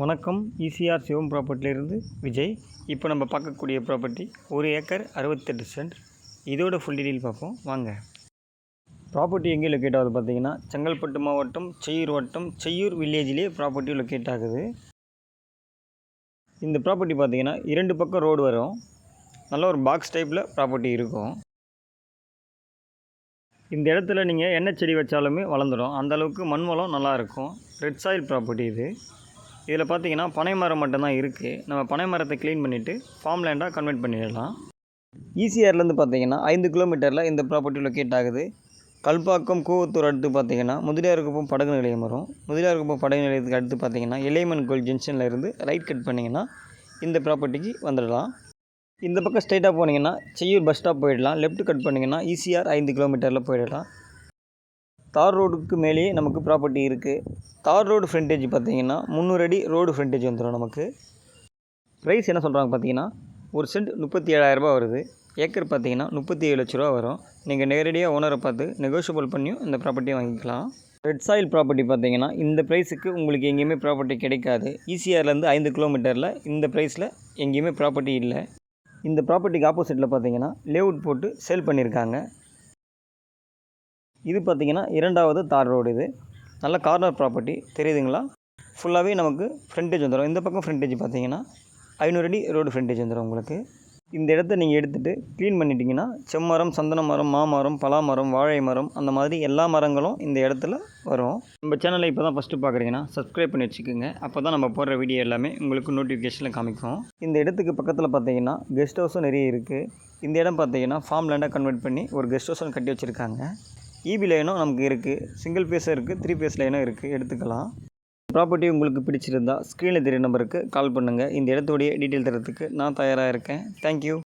வணக்கம். ஈசிஆர் சிவம் ப்ராப்பர்ட்டிலேருந்து விஜய். இப்போ நம்ம பார்க்கக்கூடிய ப்ராப்பர்ட்டி 1 ஏக்கர் 68 சென்ட். இதோட ஃபுல் டீட்டெயில் பார்ப்போம் வாங்க. ப்ராப்பர்ட்டி எங்கே லொக்கேட் ஆகுது பார்த்தீங்கன்னா, செங்கல்பட்டு மாவட்டம் செய்யூர் வட்டம் செய்யூர் வில்லேஜிலே ப்ராப்பர்ட்டி லொக்கேட் ஆகுது. இந்த ப்ராப்பர்ட்டி பார்த்தீங்கன்னா 2 பக்கம் ரோடு வரும். நல்ல ஒரு பாக்ஸ் டைப்பில் ப்ராப்பர்ட்டி இருக்கும். இந்த இடத்துல நீங்கள் என்ன செடி வச்சாலுமே வளர்ந்துடும். அந்தளவுக்கு மண் வளம் நல்லாயிருக்கும். ரெட் சாயில் ப்ராப்பர்ட்டி இது. இதில் பார்த்தீங்கன்னா பனை மரம் மட்டும்தான் இருக்குது. நம்ம பனை மரத்தை க்ளீன் பண்ணிவிட்டு ஃபார்ம் லேண்டாக கன்வெர்ட் பண்ணிடலாம். ஈசிஆர்லேருந்து பார்த்தீங்கன்னா 5 கிலோமீட்டரில் இந்த ப்ராப்பர்ட்டி லொக்கேட் ஆகுது. கல்பாக்கம் கூவத்தூர் அடுத்து பார்த்தீங்கன்னா முதலியார்குப்பம் படகு நிலையம் வரும். முதலியார்குப்பம் படகு நிலையத்துக்கு அடுத்து பார்த்தீங்கன்னா எல்லைமன் கோயில் ஜங்ஷனில் இருந்து ரைட் கட் பண்ணிங்கன்னா இந்த ப்ராப்பர்ட்டிக்கு வந்துடலாம். இந்த பக்கம் ஸ்ட்ரைட்டாக போனீங்கன்னா செய்யூர் பஸ் ஸ்டாப் போயிடலாம். லெஃப்ட் கட் பண்ணிங்கன்னா ஈசிஆர் 5 கிலோமீட்டரில் போயிடலாம். தார் ரோடுக்கு மேலேயே நமக்கு ப்ராப்பர்ட்டி இருக்குது. தார் ரோடு ஃப்ரண்டேஜ் பார்த்தீங்கன்னா 300 அடி ரோடு ஃப்ரண்டேஜ் வந்துடும் நமக்கு. ப்ரைஸ் என்ன சொல்கிறாங்க பார்த்தீங்கன்னா, ஒரு சென்ட் 37,000 வருது. ஏக்கர் பார்த்தீங்கன்னா 37 லட்ச ரூபா வரும். நீங்கள் நேரடியாக ஓனரை பார்த்து நெகோஷியபிள் பண்ணியும் இந்த ப்ராப்பர்ட்டியை வாங்கிக்கலாம். ரெட் சாயில் ப்ராப்பர்ட்டி பார்த்தீங்கன்னா இந்த ப்ரைஸுக்கு உங்களுக்கு எங்கேயுமே ப்ராப்பர்ட்டி கிடைக்காது. ஈசிஆர்லேருந்து 5 கிலோமீட்டரில் இந்த ப்ரைஸில் எங்கேயுமே ப்ராப்பர்ட்டி இல்லை. இந்த ப்ராப்பர்ட்டிக்கு ஆப்போசிட்டில் பார்த்தீங்கன்னா லேஅவுட் போட்டு சேல் பண்ணியிருக்காங்க. இது பார்த்திங்கன்னா 2வது தார் ரோடு. இது நல்ல கார்னர் ப்ராப்பர்ட்டி தெரியுதுங்களா. ஃபுல்லாகவே நமக்கு ஃப்ரண்டேஜ் வந்துடும். இந்த பக்கம் ஃப்ரண்டேஜ் பார்த்திங்கன்னா 500 அடி ரோடு ஃப்ரண்டேஜ் வந்துடும் உங்களுக்கு. இந்த இடத்த நீங்கள் எடுத்துகிட்டு க்ளீன் பண்ணிட்டீங்கன்னா செம்மரம், சந்தன மரம், மாமரம், பலாமரம், வாழை மரம், அந்த மாதிரி எல்லா மரங்களும் இந்த இடத்துல வரும். நம்ம சேனலை இப்போ தான் ஃபஸ்ட்டு பார்க்குறீங்கன்னா சப்ஸ்கிரைப் பண்ணி வச்சுக்கோங்க. அப்போ தான் நம்ம போடுற வீடியோ எல்லாமே உங்களுக்கு நோட்டிஃபிகேஷனில் காமிக்கும். இந்த இடத்துக்கு பக்கத்தில் பார்த்தீங்கன்னா கெஸ்ட் ஹவுஸும் நிறைய இருக்குது. இந்த இடம் பார்த்தீங்கன்னா ஃபார்ம் லேண்டாக கன்வெர்ட் பண்ணி ஒரு கெஸ்ட் ஹவுஸும் கட்டி வச்சுருக்காங்க. ஈபி லைனும் நமக்கு இருக்குது. சிங்கிள் ஃபேஸும் இருக்குது, 3 ஃபேஸ் லைனும் இருக்குது, எடுத்துக்கலாம். ப்ராப்பர்ட்டி உங்களுக்கு பிடிச்சிருந்தா ஸ்க்ரீனில் தெரிய நம்பருக்கு கால் பண்ணுங்கள். இந்த இடத்துடைய டீட்டெயில் தரத்துக்கு நான் தயாராக இருக்கேன். தேங்க்யூ.